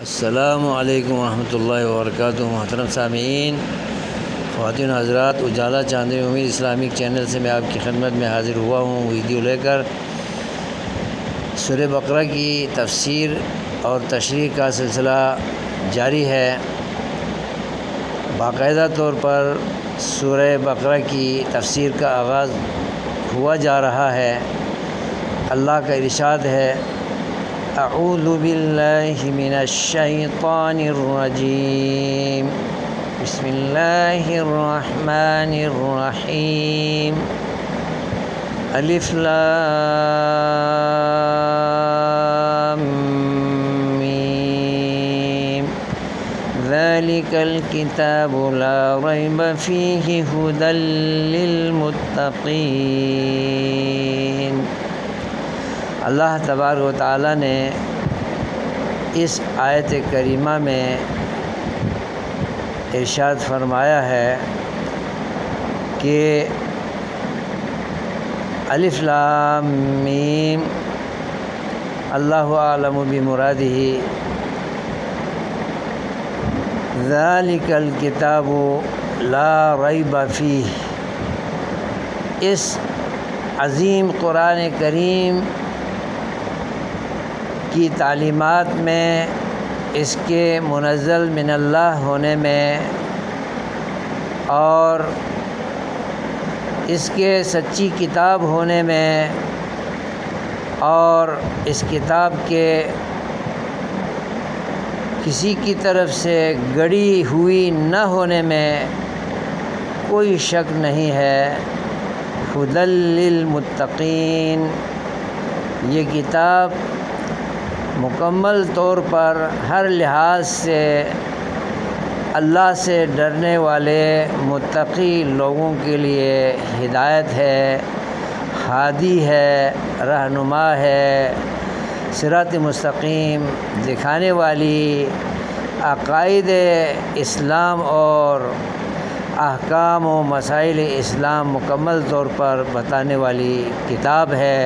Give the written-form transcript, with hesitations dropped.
السلام علیکم ورحمۃ اللہ وبرکاتہ۔ محترم سامعین، خواتین حضرات، اجالا چاندنی امید اسلامک چینل سے میں آپ کی خدمت میں حاضر ہوا ہوں ویڈیو لے کر۔ سورہ بقرہ کی تفسیر اور تشریح کا سلسلہ جاری ہے۔ باقاعدہ طور پر سورہ بقرہ کی تفسیر کا آغاز ہوا جا رہا ہے۔ اللہ کا ارشاد ہے: اعوذ باللہ من الشیطان الرجیم، بسم اللہ الرحمن الرحیم، الف لام میم، ذالک الکتاب لا ریب فیہ ھدی للمتقین۔ اللہ تبارک و تعالیٰ نے اس آیت کریمہ میں ارشاد فرمایا ہے کہ الف لام میم اللہ اعلم بمرادہ، ذالک الکتاب لا ریب فیہ، اس عظیم قرآن کریم کی تعلیمات میں، اس کے منزل من اللہ ہونے میں اور اس کے سچی کتاب ہونے میں اور اس کتاب کے کسی کی طرف سے گڑھی ہوئی نہ ہونے میں کوئی شک نہیں ہے۔ ھدی للمتقین، یہ کتاب مکمل طور پر ہر لحاظ سے اللہ سے ڈرنے والے متقی لوگوں کے لیے ہدایت ہے، ہادی ہے، رہنما ہے، صراط مستقیم دکھانے والی، عقائد اسلام اور احکام و مسائل اسلام مکمل طور پر بتانے والی کتاب ہے۔